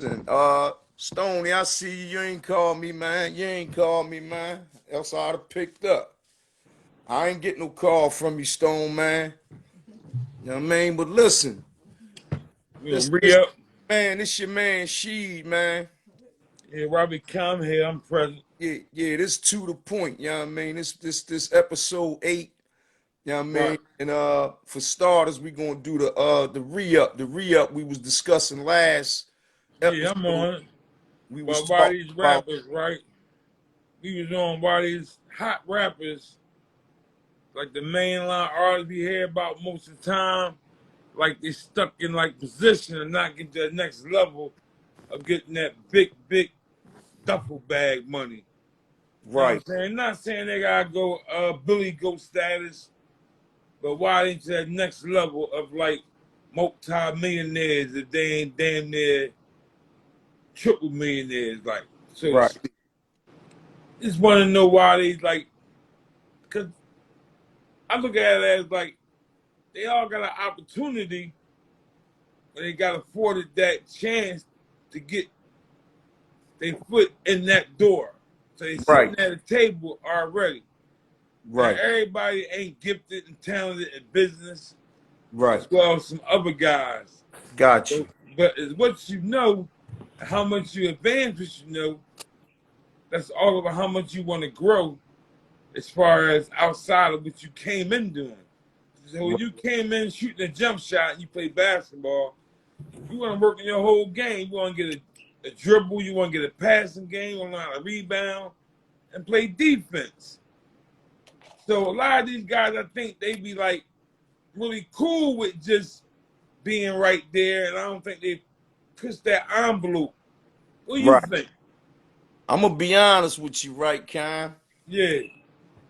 Listen, Stoney, I see you. You ain't called me, man. You ain't called me, man. Else I'd have picked up. I ain't get no call from you, Stone, man. You know what I mean? But listen, We gonna this, re this up. man, this your man, Sheed, man. Yeah, Robbie, come here. I'm present. Yeah, this to the point. You know what I mean? This episode 8. You know what I Right. mean? And for starters, we gonna do the re-up. The re-up we was discussing last Yeah, I'm episode. on it. We was But why talking these about rappers, right? We was on why these hot rappers, like the mainline artists we hear about most of the time, like they stuck in like position and not get to the next level of getting that big duffel bag money. You know what I'm right, saying? Not saying they gotta go Billy Goat status, but why ain't to that next level of like multi-millionaires if they ain't damn near triple millionaires, like so to right, speak. Just want to know why they like, cause I look at it as like they all got an opportunity, but they got afforded that chance to get their foot in that door. So they right, sitting at a table already. Now right, everybody ain't gifted and talented in business right. as well as some other guys. Got you. But it's what you know, how much you advance what you know, that's all about how much you want to grow as far as outside of what you came in doing. So when Right, you came in shooting a jump shot and you play basketball, you want to work in your whole game. You want to get a dribble, you want to get a passing game, you want to learn how to rebound and play defense. So a lot of these guys, I think they be like really cool with just being right there, and I don't think they push that envelope. What do you right. think? I'm gonna be honest with you, right, Cam? Yeah,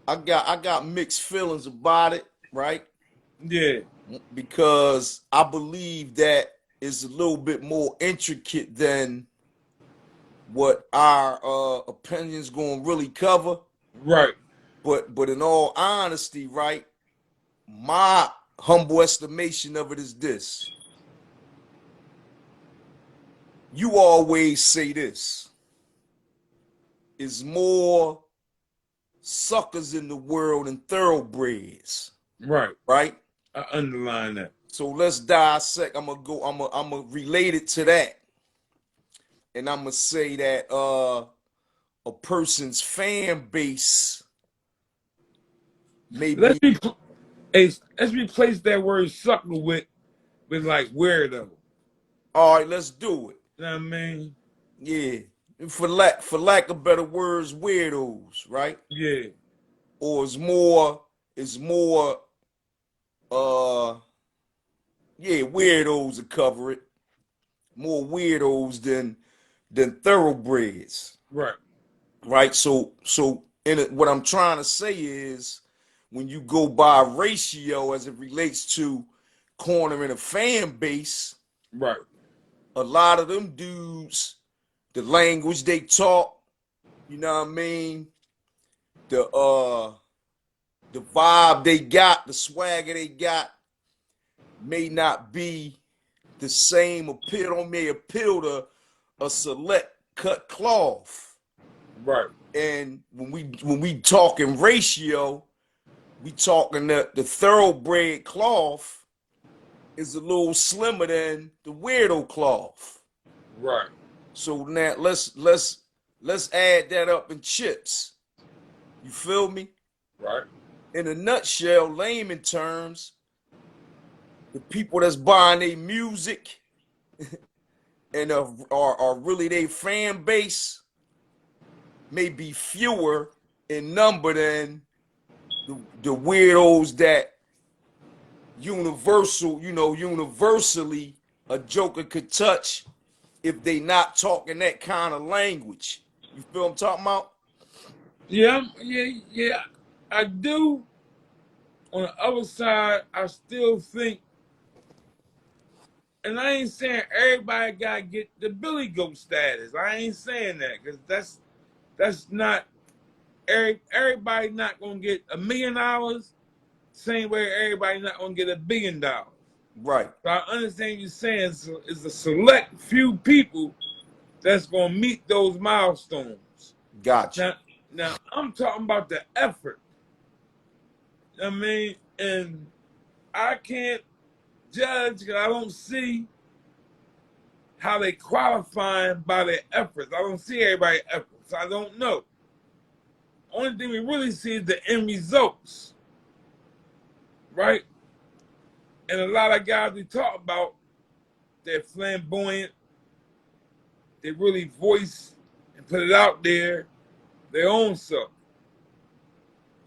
I got mixed feelings about it, right? yeah, Because I believe that is a little bit more intricate than what our opinions gonna really cover. right, But in all honesty, right, my humble estimation of it is this. You always say this. Is more suckers in the world than thoroughbreds, right. right? I underline that. So let's dissect. I'm gonna relate it to that. And I'm gonna say that a person's fan base may Let's be be hey, let's replace that word sucker with like weirdo. all right, let's do it. You know what I mean? Yeah. For lack of better words, weirdos, right? Yeah, Or is more uh yeah, weirdos to cover it. More weirdos than thoroughbreds. right, Right? What I'm trying to say is when you go by ratio as it relates to cornering a fan base, right, a lot of them dudes, the language they talk, you know what I mean? The the vibe they got, the swagger they got may not be the same appeal, may appeal to a select cut cloth. right, And when we talking ratio, we talking the thoroughbred cloth is a little slimmer than the weirdo cloth. right, So now let's add that up in chips. You feel me? right, In a nutshell, layman terms, the people that's buying their music and are really their fan base may be fewer in number than the weirdos that universally a joker could touch if they not talking that kind of language. You feel what I'm talking about? yeah, yeah. I do. On the other side, I still think, and I ain't saying everybody gotta get the Billy Goat status. I ain't saying that because that's not everybody not gonna get $1 million. Same way everybody not gonna get $1 billion. Right, So I understand you saying it's a select few people that's gonna meet those milestones. Gotcha. Now I'm talking about the effort. I mean, and I can't judge because I don't see how they qualify by their efforts. I don't see everybody's efforts. I don't know. Only thing we really see is the end results, right? And a lot of guys we talk about, they're flamboyant. They really voice and put it out there, their own self.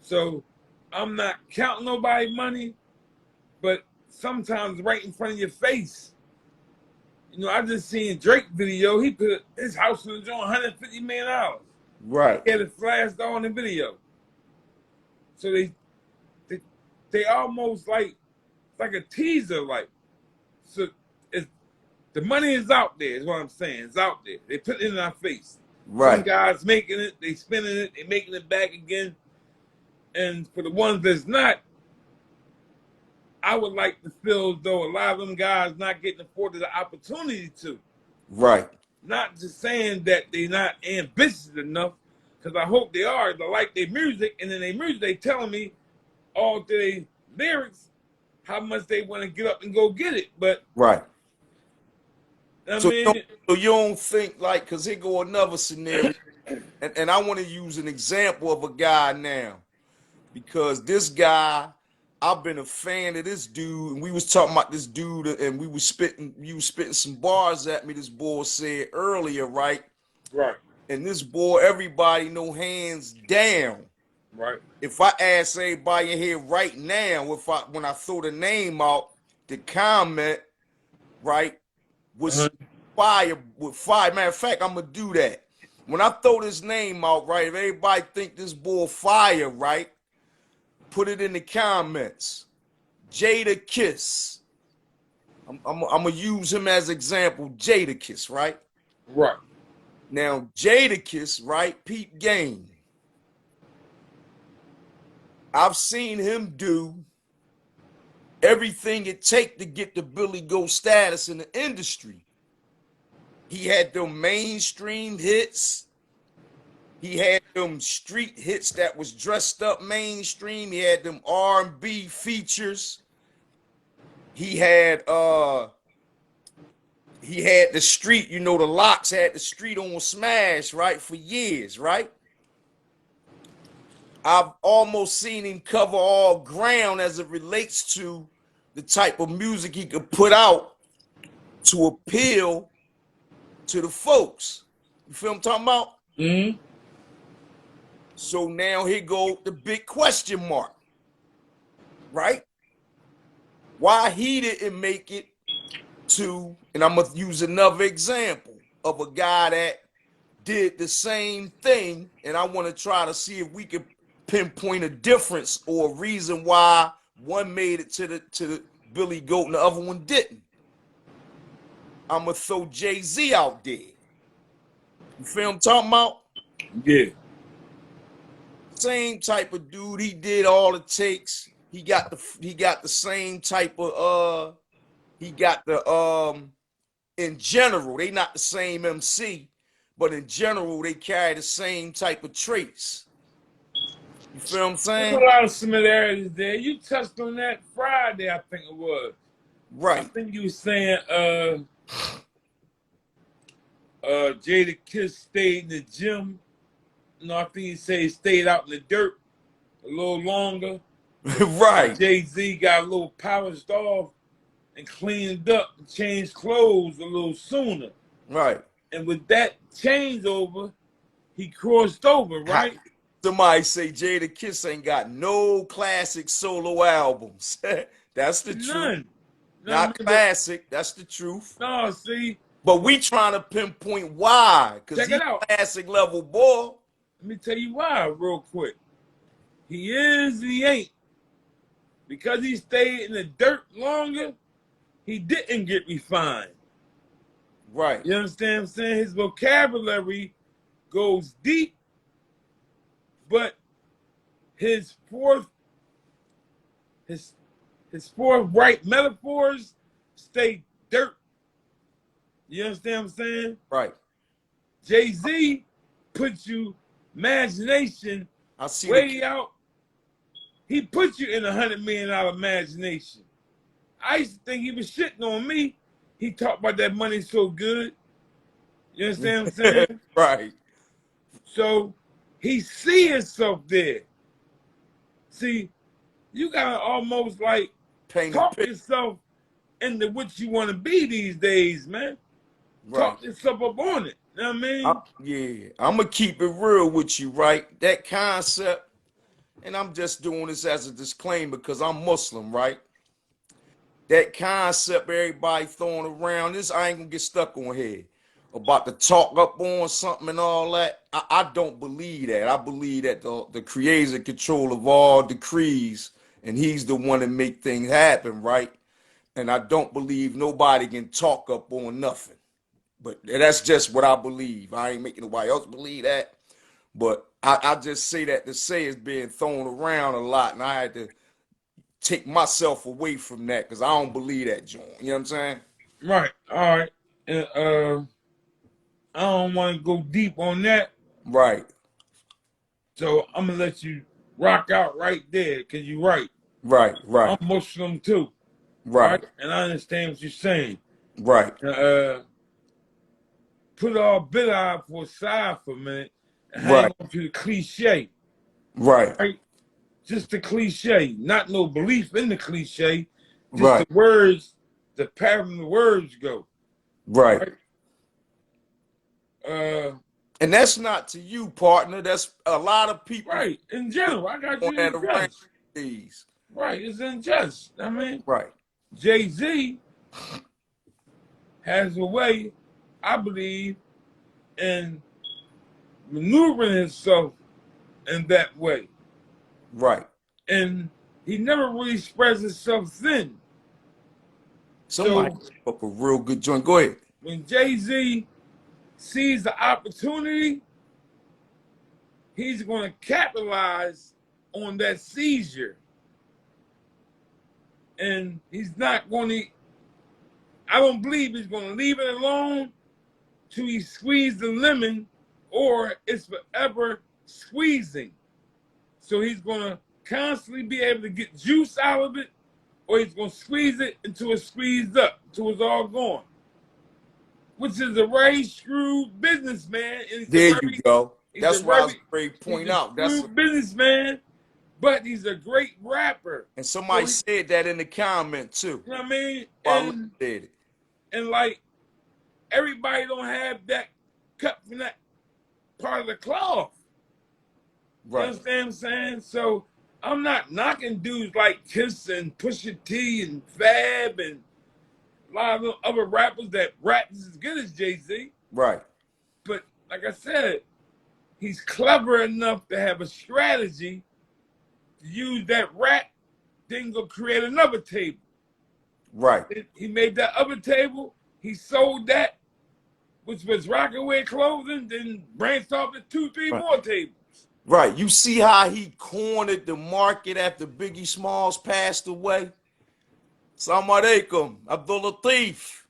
So I'm not counting nobody's money, but sometimes right in front of your face. You know, I just seen Drake video. He put his house was on $150 million. Right. He had it flashed on the video. So they almost like a teaser, like. So it's, the money is out there, is what I'm saying. It's out there. They put it in our face. Right. Some guys making it, they spinning it, they making it back again. And for the ones that's not, I would like to feel as though a lot of them guys not getting afforded the opportunity to. Right. Not just saying that they're not ambitious enough, because I hope they are. They like their music, and in their music they telling me all their lyrics how much they want to get up and go get it. But right. I So, mean, you don't think like, because here go another scenario, and I want to use an example of a guy now, because this guy, I've been a fan of this dude, and we was talking about this dude, and you was spitting some bars at me, this boy said earlier, right? right. And this boy, everybody know hands down. Right. If I ask everybody in here right now, when I throw the name out, the comment, right, was fire with fire. Matter of fact, I'm gonna do that. When I throw this name out, right, if everybody think this boy fire, right, put it in the comments. Jada Kiss. I'm gonna use him as example. Jada Kiss, right? Right. Now, Jada Kiss, right? Peep game. I've seen him do everything it take to get the Billy Goat status in the industry. He had them mainstream hits. He had them street hits that was dressed up mainstream. He had them R&B features. He had the street, you know, the Locks had the street on Smash, right, for years, right? I've almost seen him cover all ground as it relates to the type of music he could put out to appeal to the folks. You feel what I'm talking about? Mm-hmm. So now here go the big question mark, right? Why he didn't make it to, and I'm going to use another example of a guy that did the same thing, and I want to try to see if we can pinpoint a difference or a reason why one made it to the Billy Goat and the other one didn't. I'm gonna throw Jay-Z out there. You feel what I'm talking about? Yeah. Same type of dude. He did all it takes. He got the same type of in general, they not the same MC, but in general, they carry the same type of traits. You feel what I'm saying? There's a lot of similarities there. You touched on that Friday, I think it was. Right. I think you were saying Jada Kiss stayed in the gym. No, I think he said he stayed out in the dirt a little longer. Right. Jay-Z got a little polished off and cleaned up and changed clothes a little sooner. Right. And with that changeover, he crossed over, right? Somebody say Jada Kiss ain't got no classic solo albums. That's the truth. Not classic. That's the truth. No, see. But we trying to pinpoint why. Because he's a classic level boy. Let me tell you why real quick. He is, he ain't. Because he stayed in the dirt longer, he didn't get refined. Right. You understand what I'm saying? His vocabulary goes deep, but his forthright metaphors stay dirt. You understand what I'm saying? Right. Jay-Z puts you imagination I see way out. He put you in $100 million imagination. I used to think he was shitting on me. He talked about that money so good. You understand what I'm saying? Right. So he see himself there. See, you gotta almost like Paint a talk picture. yourself into what you want to be these days, man. Right. Talk yourself up on it. You know what I mean? Yeah, I'm gonna keep it real with you, right? That concept, and I'm just doing this as a disclaimer because I'm Muslim, right? That concept everybody throwing around, this I ain't gonna get stuck on here about the talk up on something and all that. I don't believe that. I believe that the creator's in control of all decrees, and he's the one that make things happen, right? And I don't believe nobody can talk up on nothing. But that's just what I believe. I ain't making nobody else believe that. But I just say that to say it's being thrown around a lot, and I had to take myself away from that because I don't believe that, John. You know what I'm saying? Right. All right. And I don't want to go deep on that, Right, so I'm gonna let you rock out right there, cause you're right. right, I'm right, Muslim too, right, right? And I understand what you're saying. right, Put all bitter for aside for a minute and hang right, on to the cliche, right, right? Just the cliche, not no belief in the cliche, just right, the words, the pattern the words go, right. right? Uh, And that's not to you, partner. That's a lot of people right. In general, I got on you that in around just. these. Right, it's unjust. I mean, Right, Jay-Z has a way, I believe, in maneuvering himself in that way. right. And he never really spreads himself thin. Somebody So up a real good joint. Go ahead. when Jay-Z sees the opportunity, he's going to capitalize on that seizure. And he's not going to, I don't believe he's going to leave it alone till he squeezes the lemon, or it's forever squeezing. So he's going to constantly be able to get juice out of it, or he's going to squeeze it until it's squeezed up, until it's all gone. Which is a very shrewd businessman. And There you go. he's a That's what I was very, ready to he's point a out. shrewd businessman, but he's a great rapper. And So somebody said that in the comment too. you know what I mean? While I said it. And like everybody don't have that cut from that part of the cloth. You Right. understand what I'm saying? So I'm not knocking dudes like Kiss and Pusha T and Fab and a lot of the other rappers that rap as good as Jay-Z. Right. But like I said, he's clever enough to have a strategy to use that rap, then go create another table. Right. He made that other table, he sold that, which was Rockaway clothing, then branched off to 2, 3 Right. more tables. Right. You see how he cornered the market after Biggie Smalls passed away? Salam alaikum. Abdul Latif.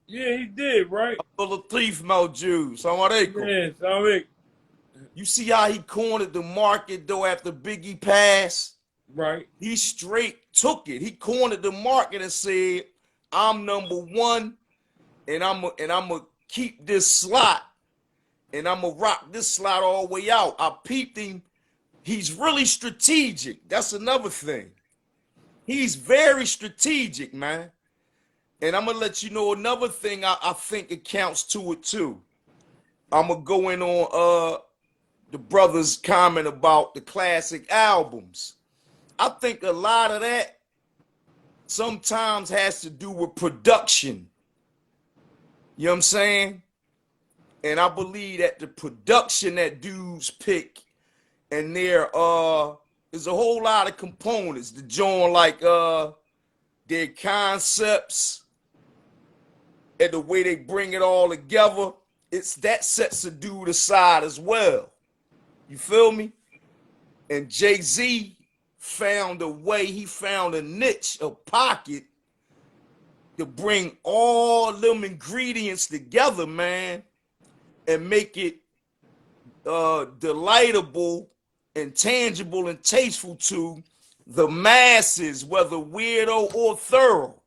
Yeah, he did, right? Abdul Latif Mawjood. Salam alaikum. Yeah, so You see how he cornered the market though after Biggie passed? right. He straight took it. He cornered the market and said, I'm number one, and I'm gonna keep this slot, and I'm gonna rock this slot all the way out. I peeped him. He's really strategic. That's another thing. He's very strategic, man. And I'm gonna let you know another thing I think accounts to it too. I'm gonna go in on the brother's comment about the classic albums. I think a lot of that sometimes has to do with production. You know what I'm saying? And I believe that the production that dudes pick, and there is a whole lot of components. The joint like their concepts and the way they bring it all together. It's that sets a dude aside as well. You feel me? And Jay-Z found a way, he found a niche, a pocket to bring all them ingredients together, man. and make it delightable and tangible and tasteful to the masses, whether weirdo or thorough,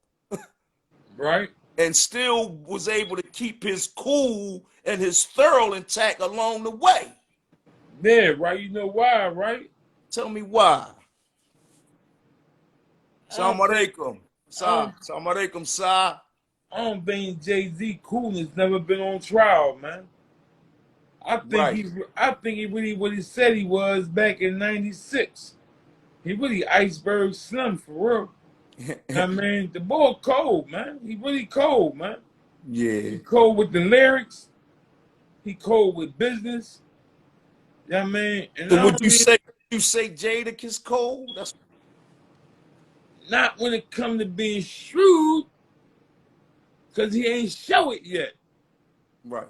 Right? and still was able to keep his cool and his thorough intact along the way. Yeah, right. You know why, right? Tell me why. I don't Assalamu think alaikum. I Sa. don't Assalamu alaikum, Sa. I don't think Jay-Z coolness never been on trial, man. Right. I think he really what he said he was back in '96. He really iceberg slim for real. I mean, the boy cold, man. He really cold, man. Yeah. He cold with the lyrics. He cold with business. You know what I mean? And So I would don't mean you say Jadakiss cold? That's not when it come to being shrewd, because he ain't show it yet. right.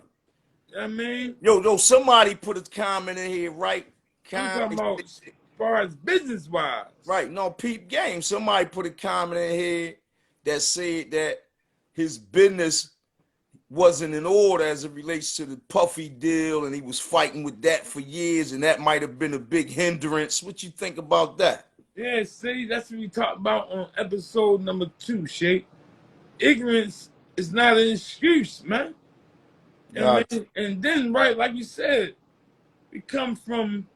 You know what I mean? Yo, somebody put a comment in here, right? I'm talking about as far as business wise. Right, no, peep game. Somebody put a comment in here that said that his business wasn't in order as it relates to the Puffy deal, and he was fighting with that for years, and that might have been a big hindrance. What you think about that? Yeah, see, that's what we talked about on episode number 2, Shake. Ignorance is not an excuse, man. You know what I Gotcha. mean? And then, right, like you said, we come from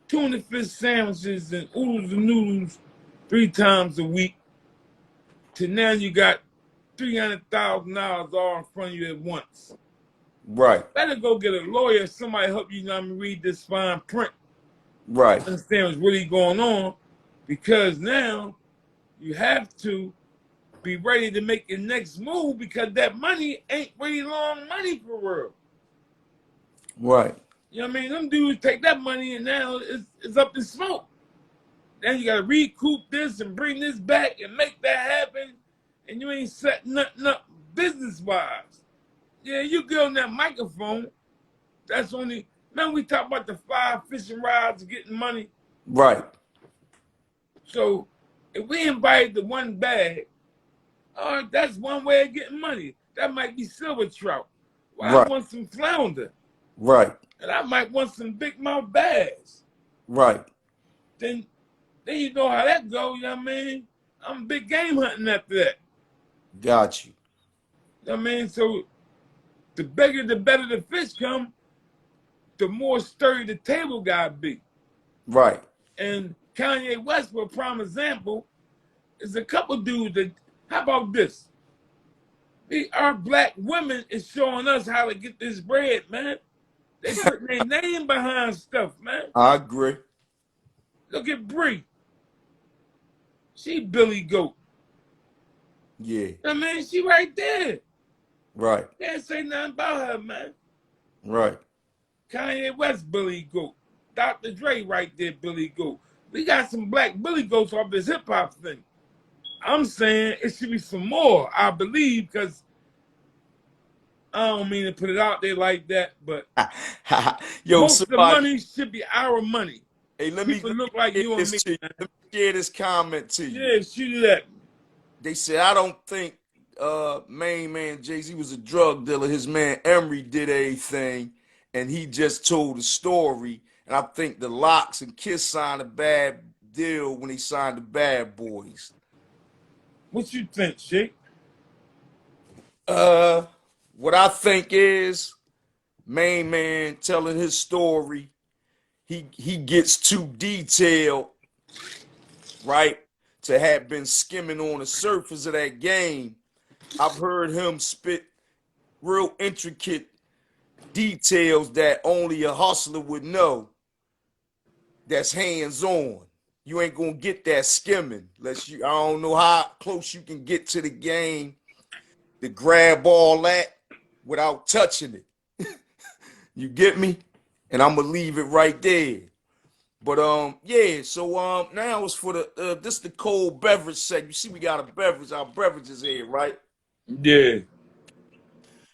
tuna fish sandwiches and oodles and noodles 3 times a week to now you got $300,000 all in front of you at once. Right, Better go get a lawyer, somebody help you, read this fine print. right, Understand what's really going on, because now you have to be ready to make your next move, because that money ain't really long money for real. right, You know what I mean? Them dudes take that money and now it's up in smoke. Then you gotta recoup this and bring this back and make that happen, and you ain't setting nothing up business wise. Yeah, you get on that microphone. That's only, man, we talk about the 5 fishing rods getting money. right, So if we invite the one bag, that's one way of getting money. That might be silver trout. Well, I right, want some flounder, right, and I might want some big mouth bass. right. Then you know how that go, you know what I mean? I'm big game hunting after that. Got you. You know what I mean? So the bigger, the better the fish come, the more sturdy the table gotta be. Right, And Kanye West, for a prime example, is a couple dudes that, how about this? Our black women is showing us how to get this bread, man. They putting their name behind stuff, man. I agree. Look at Bree. She Billy Goat. Yeah, I mean, she right there. right, Can't say nothing about her, man. right. Kanye West, Billy Goat. Dr. Dre right there, Billy Goat. We got some black Billy Goats off this hip hop thing. I'm saying it should be some more, I believe, because I don't mean to put it out there like that, but Yo, most of the somebody, money should be our money. hey, People look like share you and this me, to you. man. Let me share this comment to you. Yeah, shoot it at me. They said, I don't think main man Jay-Z was a drug dealer. His man Emery did everything, and he just told the story. And I think the Locks and Kiss signed a bad deal when he signed the Bad Boys. What you think, Shake? What I think is main man telling his story, he gets too detailed, right? To have been skimming on the surface of that game. I've heard him spit real intricate details that only a hustler would know. That's hands-on. You ain't gonna get that skimming unless I don't know how close you can get to the game to grab all that without touching it. You get me? And I'm gonna leave it right there. But yeah, so now it's for the this the cold beverage segment. You see, we got a beverage, our beverages here, right? Yeah.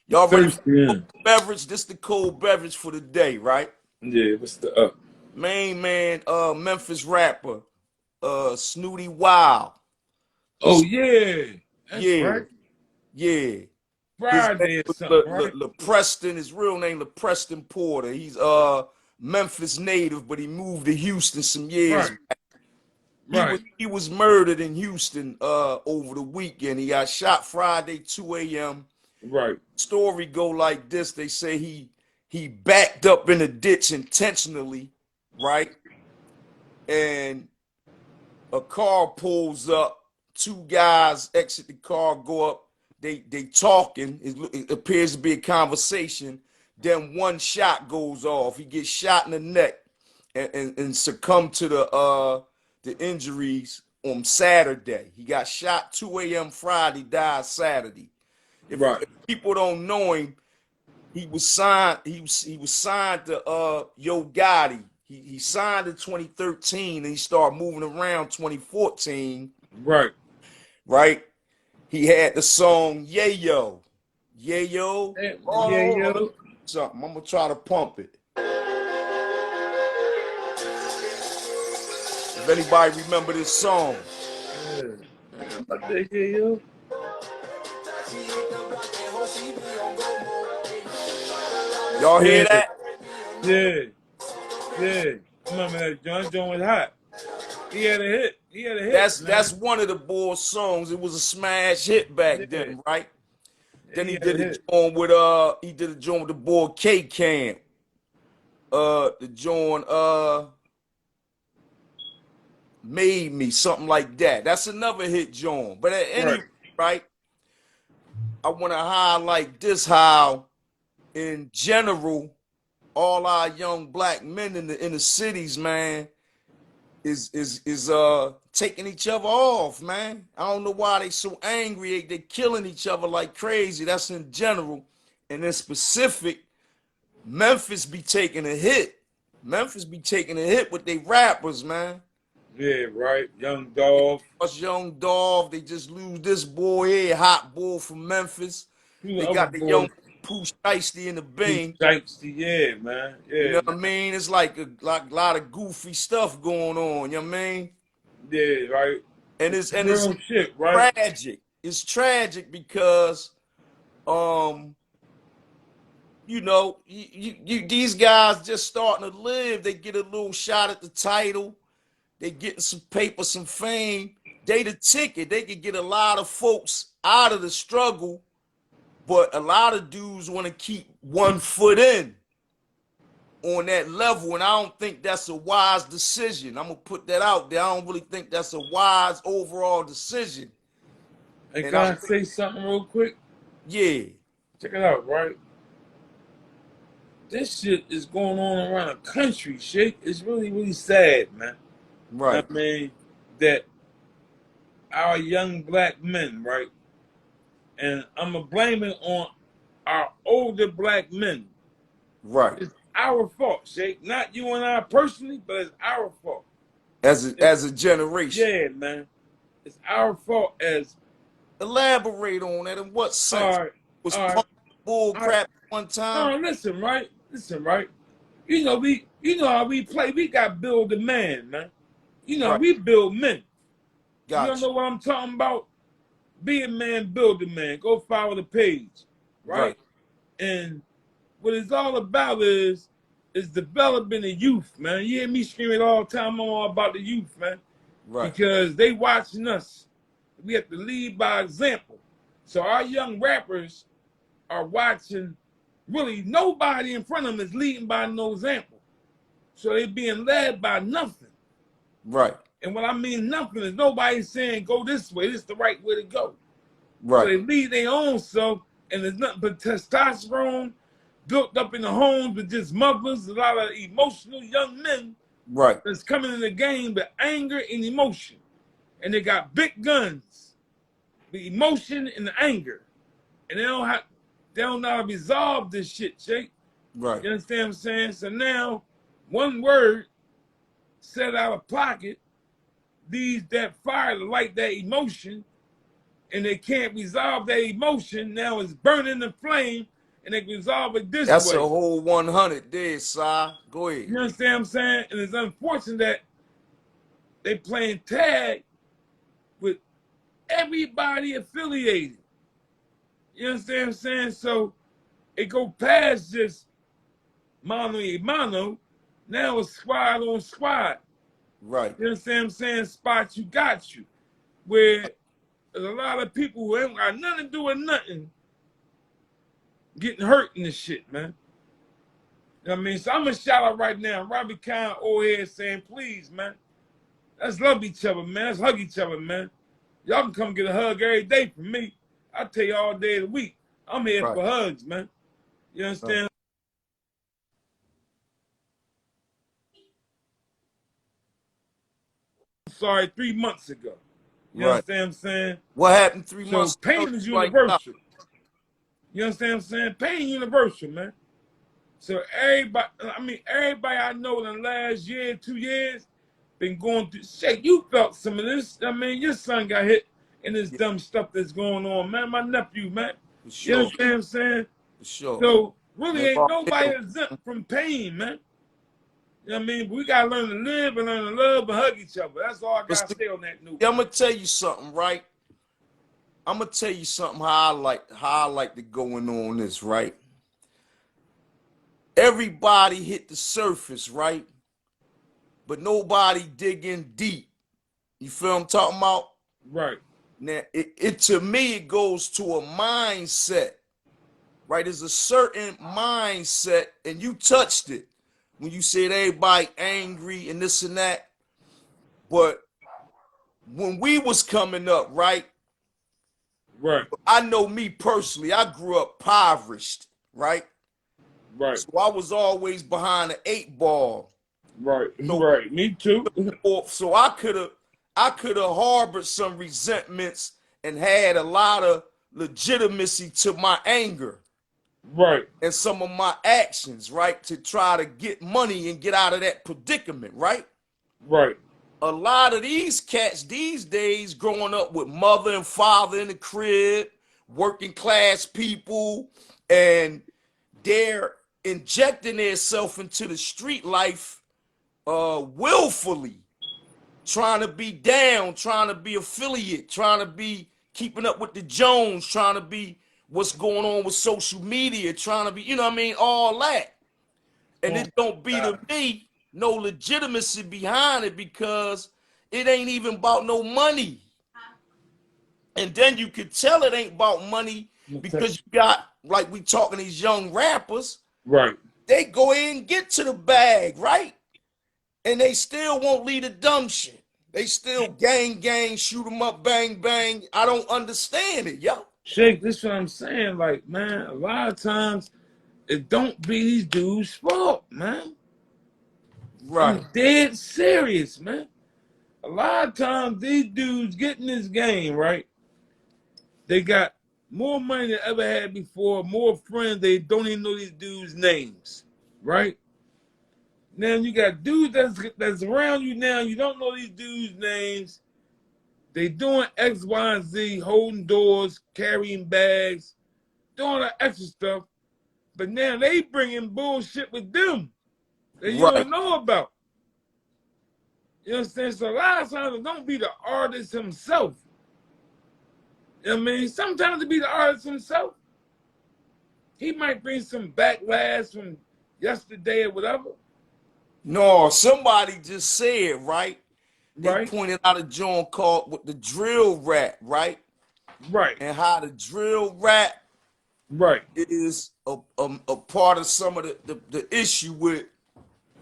Y'all ready for the Thirsty. cold beverage? This the cold beverage for the day, right? Yeah, what's the up? Main man, Memphis rapper, Snootie Wild. Oh, yeah. That's Yeah, right. yeah. His name Friday or was something, right? Preston. His real name Preston Porter. He's Memphis native, but he moved to Houston some years Right, back. right, He was murdered in Houston over the weekend. He got shot Friday 2 a.m. right, Story go like this. They say he backed up in a ditch intentionally, right? And a car pulls up. Two guys exit the car, go up. They talking. It appears to be a conversation. Then one shot goes off. He gets shot in the neck and succumb to the injuries on Saturday. He got shot 2 a.m. Friday, died Saturday. right. If people don't know him, he was signed. He was signed to Yo Gotti. He signed in 2013 and he started moving around 2014. Right. Right? He had the song Yayo. Yayo. Yeah, Oh, yo. something. I'm gonna try to pump it. If anybody remember this song. Yeah, yo. Y'all hear Yeah, that? yeah, yeah. Remember that John was hot. He had a hit. He had a hit, That's man. one of the boys' songs. It was a smash hit back Yeah, then, right? Then he he had a did a hit. joint with the boy K Camp. The joint Made Me, something like that. That's another hit joint. But at any Right. rate, right, I want to highlight this how in general, all our young black men in the cities, man, is taking each other off, man. I don't know why they so angry. They killing each other like crazy. That's in general. And in specific, Memphis be taking a hit. Memphis be taking a hit with they rappers, man. Yeah, right. Young Dolph. Us Young Dolph, they just lose this boy here, hot boy from Memphis. Who the They other got the young boys? Pooh Shiesty in the Pooh bing. Shiesty. Yeah, man. You Yeah, know what I man. mean? It's like a lot of goofy stuff going on. You know what I mean? Yeah, right. And It's it's real shit, right? tragic. It's tragic because um these guys just starting to live. They get a little shot at the title. They getting some paper, some fame. They the ticket. They could get a lot of folks out of the struggle, but a lot of dudes want to keep one foot in on that level, and I don't think that's a wise decision. I'm gonna put that out there. I don't really think that's a wise overall decision. And And can I say something real quick? yeah, Check it out, right? This shit is going on around the country, shit. It's really, really sad, man. right, I mean, that our young black men, right? And I'm going to blame it on our older black men. right. It's our fault, Shake. Not you and I personally, but it's our fault. As a generation. Yeah, man. It's our fault as Elaborate on that. In what sense? our, Was our, punk bull our, crap one time? listen, right? Listen, right? You know how we play. We got build a man, man. You know, Right. we build men. You don't Gotcha. know what I'm talking about? Be a man, build a man. Go follow the page, right? And what it's all about is developing the youth, man. You hear me screaming all the time. I'm all about the youth, man, Right. because they watching us. We have to lead by example. So our young rappers are watching. Really, nobody in front of them is leading by no example. So they're being led by nothing. Right. And what I mean nothing is nobody saying go this way. This is the right way to go. So Right. they lead their own self, and there's nothing but testosterone built up in the homes with just mothers, a lot of emotional young men Right. that's coming in the game with anger and emotion. And they got big guns, the emotion and the anger. And they don't know how to resolve this shit, Jake. Right. You understand what I'm saying? So now, one word set out of pocket leaves that fire to light that emotion, and they can't resolve that emotion. Now it's burning the flame, and they can resolve it this That's way. a whole 100 there, Si. Go ahead. You understand what I'm saying? And it's unfortunate that they playing tag with everybody affiliated. You understand what I'm saying? So it go past just mano a mano. Now it's squad on squad. Right. You understand what I'm saying? Spot you got you. Where there's a lot of people who ain't got nothing to do with nothing getting hurt in this shit, man. You know what I mean? So I'm gonna shout out right now. Robbie Khan old head saying, please, man. Let's love each other, man. Let's hug each other, man. Y'all can come get a hug every day from me. I tell you all day of the week. I'm here Right. for hugs, man. You understand? Sorry, 3 months ago. You Right. understand what I'm saying? What happened 3 months So ago? pain is Like, universal. You understand what I'm saying? Pain universal, man. So everybody I know in the last year, 2 years, been going through shit. You felt some of this. I mean, your son got hit in this yeah, dumb stuff that's going on, man. My nephew, man. for You sure. understand what I'm saying? For sure. So really Man, ain't Bob nobody Hill, exempt from pain, man. You know what I mean? We gotta learn to live and learn to love and hug each other. That's all I but gotta say on that note. I'm gonna tell you something, right? I'm gonna tell you something how I like to go in on this, right? Everybody hit the surface, right? But nobody digging deep. You feel what I'm talking about? Right, Now, it to me, it goes to a mindset, right? There's a certain mindset, and you touched it when you said everybody angry and this and that. But when we was coming up, right? right, I know me personally, I grew up impoverished, right? right, So I was always behind the 8 ball. right, So right. Me too. so I could have harbored some resentments and had a lot of legitimacy to my anger Right, and some of my actions, right? To try to get money and get out of that predicament, right? right, A lot of these cats these days growing up with mother and father in the crib, working class people, and they're injecting themselves into the street life willfully, trying to be down, trying to be affiliate, trying to be keeping up with the Jones, trying to be what's going on with social media, trying to be, you know what I mean, all that. And it don't be to me no legitimacy behind it because it ain't even about no money. And then you could tell it ain't about money because you got, like we talking these young rappers, right. they go in and get to the bag, right? And they still won't lead the dumb shit. They still gang, gang, shoot them up, bang, bang. I don't understand it, yo. Shake, this is what I'm saying. Like, man, a lot of times it don't be these dudes' fault, man. Right, I'm dead serious, man. A lot of times these dudes get in this game, right? They got more money than ever had before, more friends. They don't even know these dudes' names, right? Now you got dudes that's around you now. You don't know these dudes' names. They doing X, Y, and Z, holding doors, carrying bags, doing that extra stuff. But now they bringing bullshit with them that you right. don't know about. You understand? So a lot of times it don't be the artist himself. You know what I mean? Sometimes it be the artist himself. He might bring some backlash from yesterday or whatever, No, somebody just said, right? They right? pointed out a joint called with the drill rap, right? Right, And how the drill rap right, is a part of some of the issue with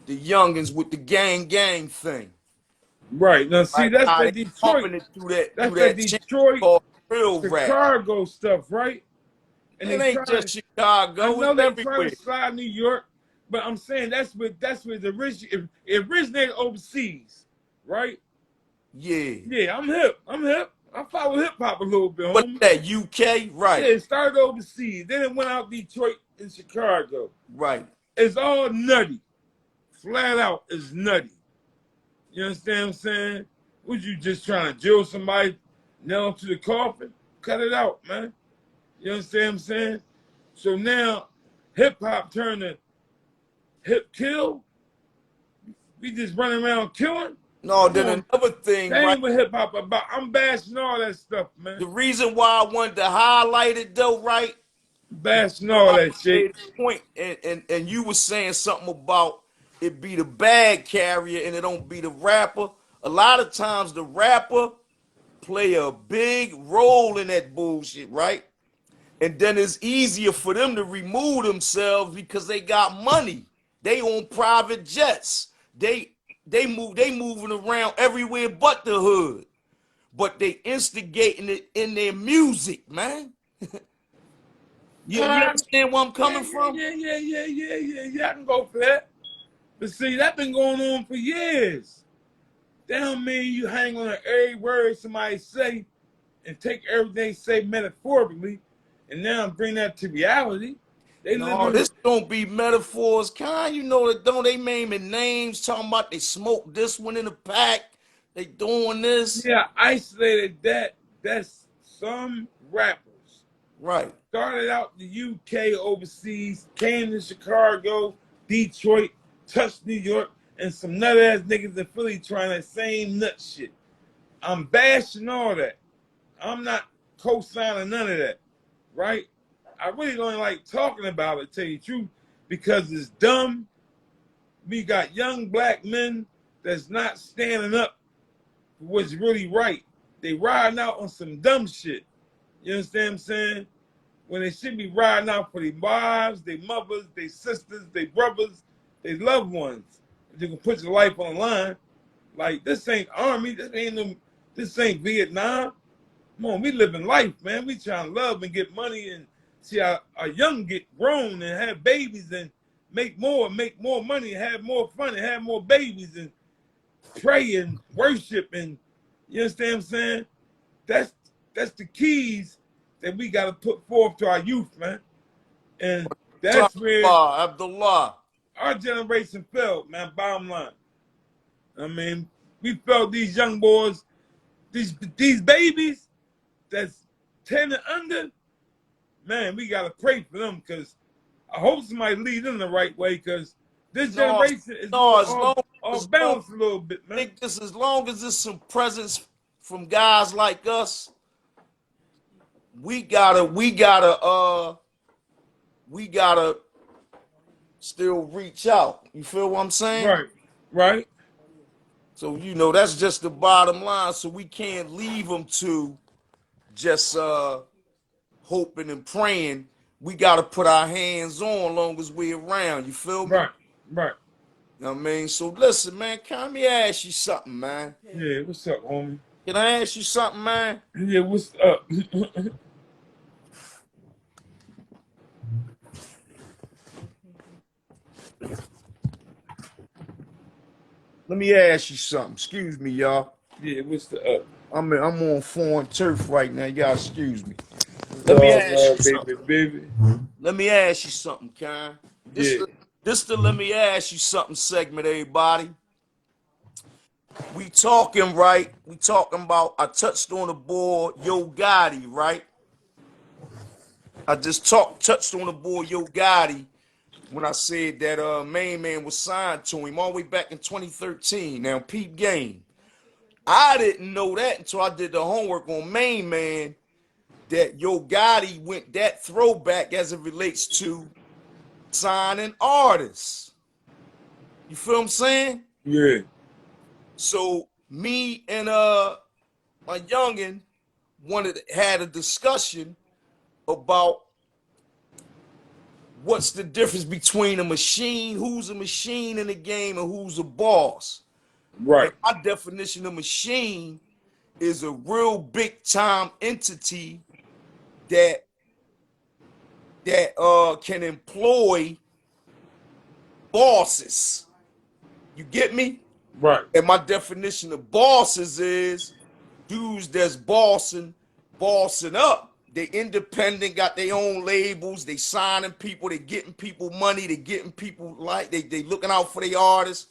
the youngins with the gang gang thing. right. Now see, Right? that's How they that Detroit, pumping it through that that's through that that channel Detroit called drill rap. Chicago stuff, right? And It they ain't just trying. I Chicago, know it's they trying everywhere. to slide New York, but I'm saying that's where the it originated overseas, right? Yeah. Yeah, I'm hip. I'm hip. I follow hip hop a little bit, What's homie. that, UK? Yeah, Right, it started overseas. Then it went out Detroit and Chicago. right, It's all nutty. Flat out is nutty. You understand what I'm saying? Was you just trying to drill somebody, nail them to the coffin? Cut it out, man. You understand what I'm saying? So now hip hop turned to hip kill. We just running around killing. No, Come then on, another thing, that right? ain't what hip hop about. I'm bashing all that stuff, man. The reason why I wanted to highlight it though, right? Bashing all that shit. Made a point, and you were saying something about it be the bag carrier and it don't be the rapper. A lot of times the rapper play a big role in that bullshit, right? And then it's easier for them to remove themselves because they got money. They on private jets. They moving around everywhere but the hood. But they instigating it in their music, man. You understand where I'm coming from? Yeah. I can go for that. But see, that been going on for years. That don't mean you hang on to every word somebody say and take everything they say metaphorically and now bring that to reality. They No, living. this don't be metaphors, kind. You know that don't they naming names, talking about they smoked this one in the pack, they doing this. Yeah, isolated that. That's some rappers. Right. Started out the UK overseas, came to Chicago, Detroit, touched New York, and some nut ass niggas in Philly trying that same nut shit. I'm bashing all that. I'm not co-signing none of that, right? I really don't like talking about it, to tell you the truth, because it's dumb. We got young black men that's not standing up for what's really right. They riding out on some dumb shit. You understand what I'm saying? When they should be riding out for their wives, their mothers, their sisters, their brothers, their loved ones. If you can put your life on the line, like this ain't army, this ain't Vietnam. Come on, we living life, man. We trying to love and get money and see our young get grown and have babies and make more money, and have more fun and have more babies and pray and worship and you understand what I'm saying? That's the keys that we got to put forth to our youth, man. And that's where Abdullah. our generation fell, man. Bottom line. I mean, we felt these young boys, these babies that's 10 and under, man, we got to pray for them because I hope somebody lead them the right way because this generation is off balance a little bit, man. I think this as long as there's some presence from guys like us, we gotta still reach out. You feel what I'm saying? Right. So you know that's just the bottom line. So we can't leave them to just hoping and praying. We gotta put our hands on long as we're around. You feel me? Right. You know what I mean? So listen, man, can me ask you something, man? Yeah, what's up, homie? Can I ask you something, man? Yeah, what's up? Let me ask you something. Excuse me, y'all. Yeah, what's the up? I'm on foreign turf right now. Y'all excuse me. Let me ask you something. Baby. Let me ask you something, Karen. This the let me ask you something segment, everybody. We talking, right? We talking about, I touched on the board, Yo Gotti, right? I just touched on the board, Yo Gotti, when I said that Main Man was signed to him all the way back in 2013. Now, peep game. I didn't know that until I did the homework on Main Man, that Yo Gotti went that throwback as it relates to signing artists. You feel what I'm saying? Yeah. So me and my youngin had a discussion about what's the difference between a machine, who's a machine in the game, and who's a boss. Right. And my definition of machine is a real big time entity that can employ bosses. You get me? Right. And my definition of bosses is dudes that's bossing up. They independent, got their own labels, they signing people, they getting people money, they getting people they looking out for their artists,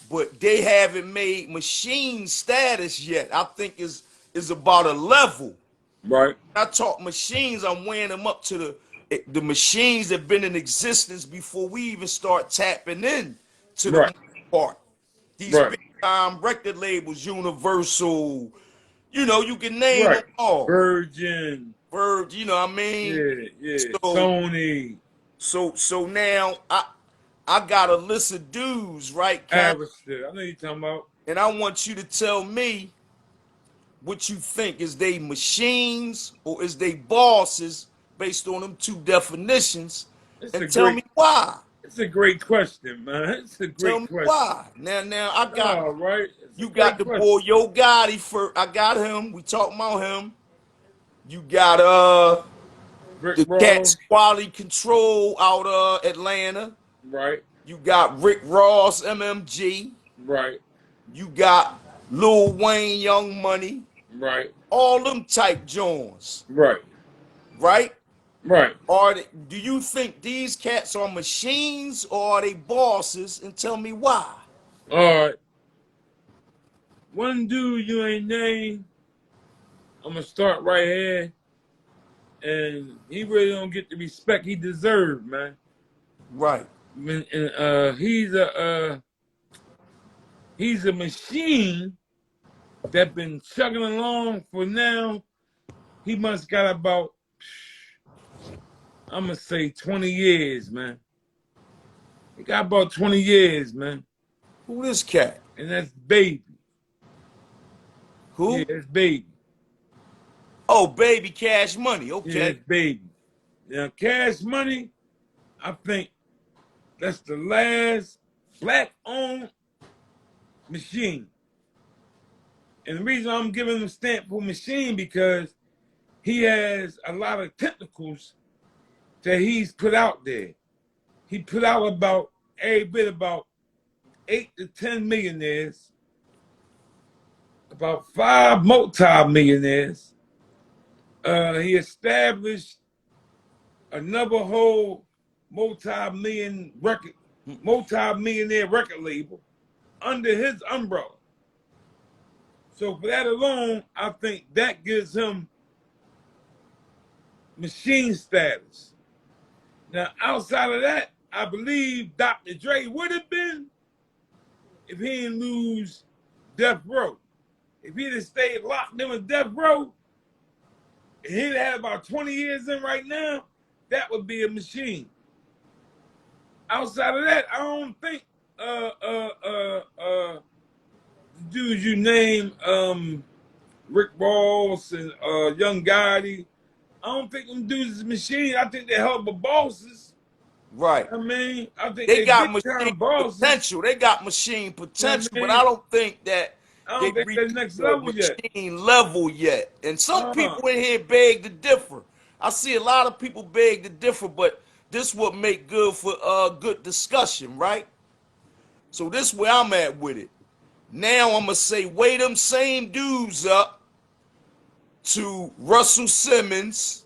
but they haven't made machine status yet. I think is about a level. Right. When I talk machines, I'm weighing them up to the machines that have been in existence before we even start tapping in to the part. These Right. big time record labels, Universal, you know, you can name them Right. all. Virgin. Verge, you know what I mean? Yeah. Yeah. So Sony. so now I got a list of dudes, right, Cap? Harvester. I know you're talking about. And I want you to tell me what you think. Is they machines or is they bosses based on them two definitions? It's a And tell great me why. it's a great question, man. It's a Tell great me question. why. Now I got All right. It's a you got great the question. boy Yo Gotti for I got him. We talking about him. You got Rick the Cats Ross. Quality Control out Atlanta. Right. You got Rick Ross, MMG. Right. You got Lil Wayne, Young Money. Right. All them type Jones, Right. right? Right. Do you think these cats are machines or are they bosses? And tell me why. All right. One dude you ain't named, I'm gonna start right here, and he really don't get the respect he deserved, man. Right. And he's a machine that been chugging along for now. He must got about, I'm gonna say 20 years, man. He got about 20 years, man. Who this cat? And that's Baby. Who? Yeah, that's Baby. Oh, Baby Cash Money. Yeah, Okay. that's Baby. Now, Cash Money, I think that's the last black-owned machine. And the reason I'm giving him stamp for machine because he has a lot of tentacles that he's put out there. He put out about every bit about 8 to 10 millionaires, about 5 multi-millionaires. He established another whole multi-millionaire record label under his umbrella. So for that alone, I think that gives him machine status. Now, outside of that, I believe Dr. Dre would have been if he didn't lose Death Row. If he'd have stayed locked in with Death Row, and he'd have about 20 years in right now, that would be a machine. Outside of that, I don't think the dudes you name, Rick Ross and Young Gotti, I don't think them dudes is machines. I think they're hell of a bosses. Right. I mean, I think They got big time machine bosses. potential. They got machine potential, You know what I but mean? I don't think that I they don't think they're reached next the level yet. machine level yet. And some people in here beg to differ. I see a lot of people beg to differ, but this would make good for good discussion, right? So this where I'm at with it. Now I'm gonna say weigh them same dudes up to Russell Simmons,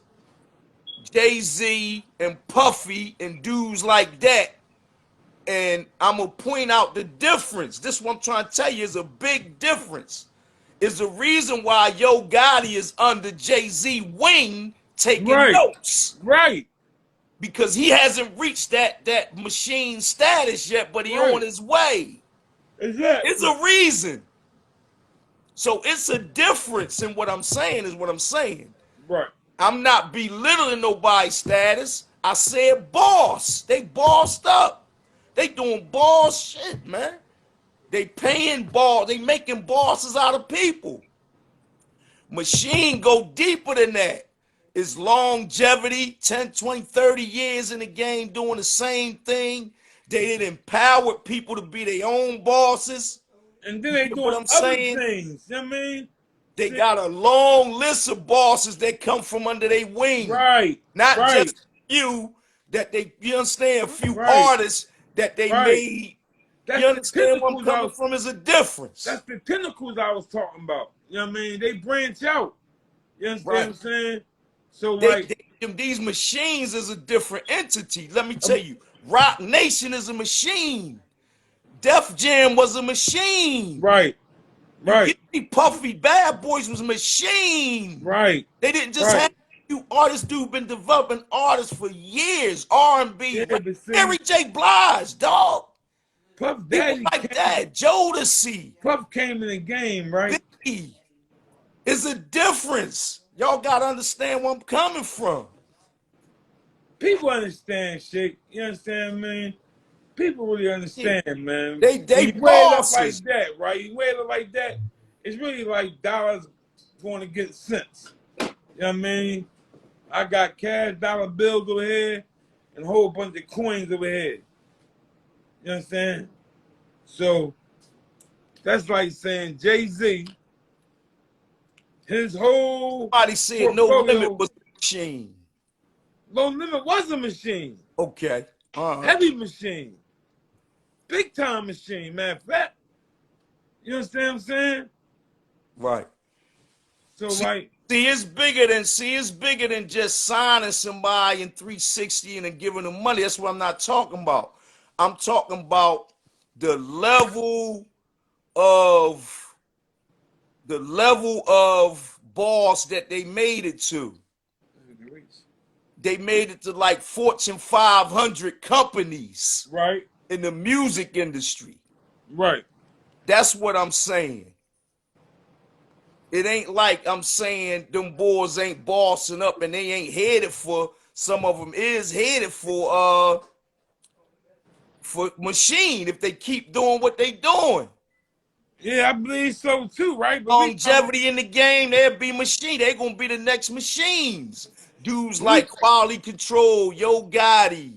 Jay-Z, and Puffy, and dudes like that. And I'm gonna point out the difference. This what I'm trying to tell you is a big difference. Is the reason why Yo Gotti is under Jay-Z wing taking notes. Right. Because he hasn't reached that machine status yet, but he on his way. Exactly. It's a reason. So it's a difference in what I'm saying is what I'm saying. Right. I'm not belittling nobody's status. I said boss. They bossed up. They doing boss shit, man. They paying boss. They making bosses out of people. Machine go deeper than that. It's longevity, 10, 20, 30 years in the game doing the same thing. They did empowered people to be their own bosses. And then they You know doing what I'm other saying? things. You know what I mean? They got a long list of bosses that come from under their wing. Right. Not Right. just you that they, you understand, a few Right. artists that they made. That's You understand where I'm tentacles coming from is a difference. That's the tentacles I was talking about. You know what I mean? They branch out. You understand what I'm saying? So these machines is a different entity. Let me tell you, Rock Nation is a machine. Def Jam was a machine. Right. You get me, Puffy Bad Boys was a machine. Right. They didn't just have you artists dude been developing artists for years. R&B, Mary J. Blige, dog. Puff People Daddy like that. Jodeci, Puff came in the game, right? Biggie. Is a difference. Y'all gotta understand where I'm coming from. People understand shit. You understand, man? People really Yeah. understand, man. When They you weigh it up bosses. like that, right? You weigh it up like that, it's really like dollars going against cents. You know what I mean? I got cash dollar bills over here and a whole bunch of coins over here. You understand? So that's like saying Jay-Z, his whole Somebody said No Limit portfolio, was a machine. No Limit was a machine. Okay. Heavy machine. Big time machine, matter of fact. You understand what I'm saying? Right. So See, like, it's bigger than just signing somebody in 360 and then giving them money. That's what I'm not talking about. I'm talking about the level of boss that they made it to. They made it to like Fortune 500 companies right, in the music industry. right. That's what I'm saying. It ain't like I'm saying them boys ain't bossing up and they ain't headed for, some of them is headed for machine if they keep doing what they doing. Yeah, I believe so too, right? But Longevity in the game, they'll be machine. They gonna be the next machines. Dudes we like Quality Control, Yo Gotti,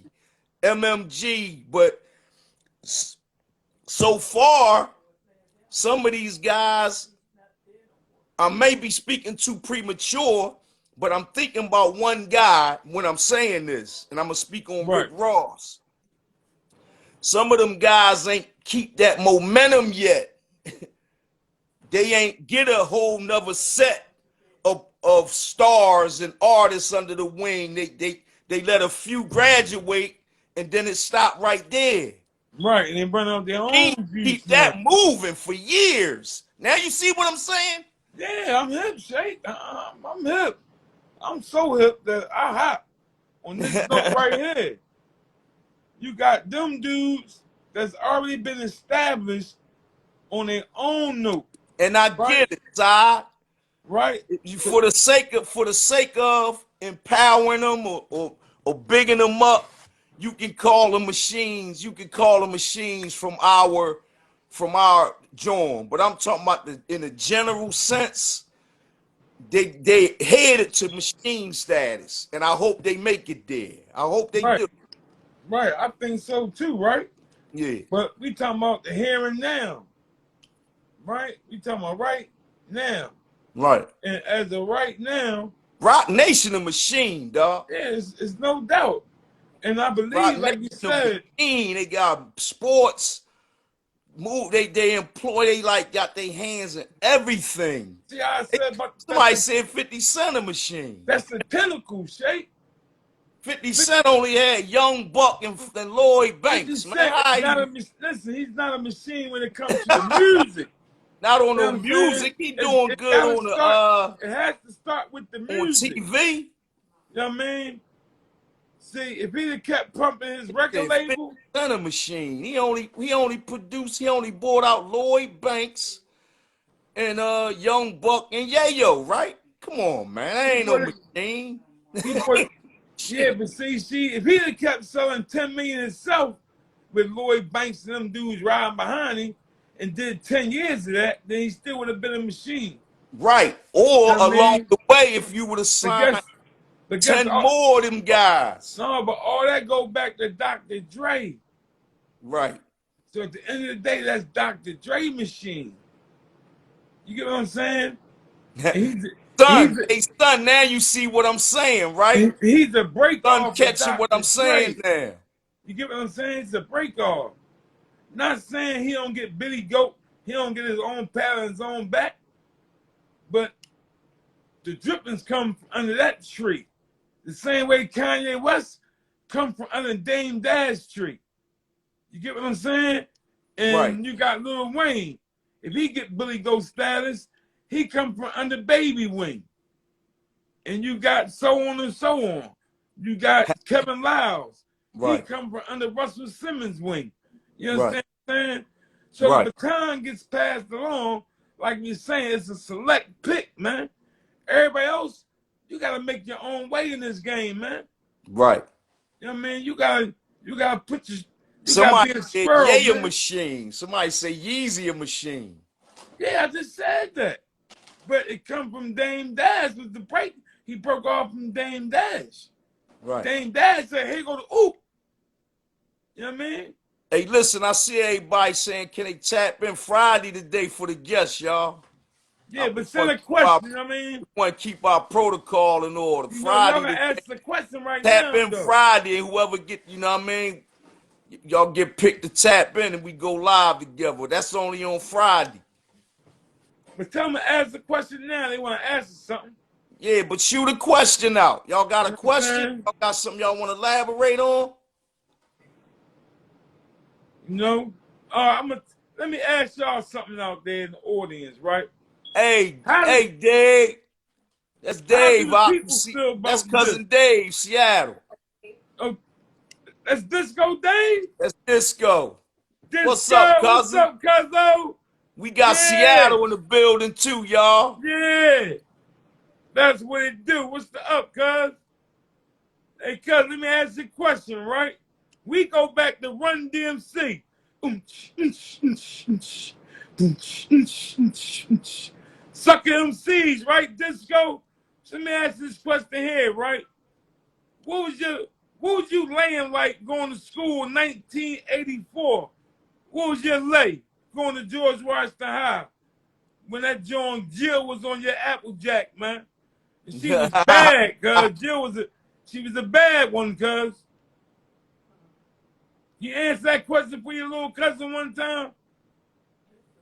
MMG. But so far, some of these guys, I may be speaking too premature, but I'm thinking about one guy when I'm saying this, and I'm gonna speak on Rick right, Ross. Some of them guys ain't keep that momentum yet. They ain't get a whole nother set of stars and artists under the wing. They let a few graduate and then it stopped right there. right. And they run out their They own juice keep now. that moving for years. Now you see what I'm saying? Yeah, I'm hip, Shake. I'm hip. I'm so hip that I hop on this note right here. You got them dudes that's already been established on their own note, And I right? get it, Todd. Right? For the sake of empowering them or bigging them up, you can call them machines. You can call them machines from our joint. But I'm talking about in a general sense, they headed to machine status, and I hope they make it there. I hope they Right, do. right. I think so too, right? Yeah, But we talking about the here and now, right? We talking about right now. right. And as of right now, Rock Nation a machine, dog. yeah, it's no doubt. And I Rock believe, like you Nation a said, machine. They got sports. They employ, they like got their hands in everything. see how I said about Somebody said 50 Cent a machine. that's the tentacle, Shake. 50 Cent only had Young Buck and Lloyd 50 Banks, man. Cent How is not he, a listen, he's not a machine when it comes to the music. not on You know no what I'm saying? music. He doing It good gotta on start, it has to start with the on music. TV. You know what I mean? See, if he'd have kept pumping his record Said 50 label, Cent a machine. He only bought out Lloyd Banks and Young Buck and Yayo, right? Come on, man. That he ain't no put it, machine. he put yeah, but see, if he'd have kept selling 10 million himself with Lloyd Banks and them dudes riding behind him and did 10 years of that, then he still would have been a machine. Right. You Or know what I along mean? the way, if you would have But signed guess, but guess 10 more of them guys. no, but all that go back to Dr. Dre. Right. So at the end of the day, that's Dr. Dre machine. You get what I'm saying? And Son, hey son, now you see what I'm saying, right? he's a break Son off of catching what Dr. I'm saying Dre. now. You get what I'm saying? It's a break off. Not saying he don't get Billy Goat, he don't get his own pat on his own back, but the drippings come from under that tree. The same way Kanye West come from under Dame Dash tree. You get what I'm saying? Right. And you got Lil Wayne. If he get Billy Goat status, he come from under Baby Wing. And you got so on and so on. You got Kevin Lyles. He Right. come from under Russell Simmons' wing. You Right. understand? saying? So Right. the baton gets passed along, like you're saying, it's a select pick, man. Everybody else, you gotta make your own way in this game, man. Right. You know what I mean? You gotta put your, you gotta Somebody be a said sparrow, Yay a man. machine. Somebody say Yeezy a machine. Yeah, I just said that. But it come from Dame Dash with the break. He broke off from Dame Dash. Right. Dame Dash said, "Here go the oop." You know what I mean? Hey, listen, I see everybody saying, can they tap in Friday today for the guests, y'all? Yeah, but send a question. You know what I mean? We want to keep our protocol in order. You know, y'all Friday gonna today, ask the question right tap now, in though. Friday, and whoever get, you know what I mean? Y'all get picked to tap in and we go live together. That's only on Friday. But tell them to ask the question now. They want to ask us something. Yeah, but shoot a question out. Y'all got You a know what I'm question? saying? Y'all got something y'all want to elaborate on? You know? Let me ask y'all something out there in the audience, right? Hey, How do, hey, Dave. That's how do Dave. the people See, feel that's about this? cousin Dave, Seattle. Oh, that's Disco Dave? That's Disco. What's up, Disco, what's cousin? up, cuzzo? We got Yeah, Seattle in the building too, y'all. yeah. That's what it do. What's the up, cuz? Hey, cuz, let me ask you a question, right? We go back to Run DMC. Sucker MCs, right, Disco? So let me ask this question here, right? What was you laying like going to school in 1984? What was your lay going to George Washington High when that John Jill was on your Applejack, man? And she was bad, cuz she was a bad one, cuz. You answer that question for your little cousin one time?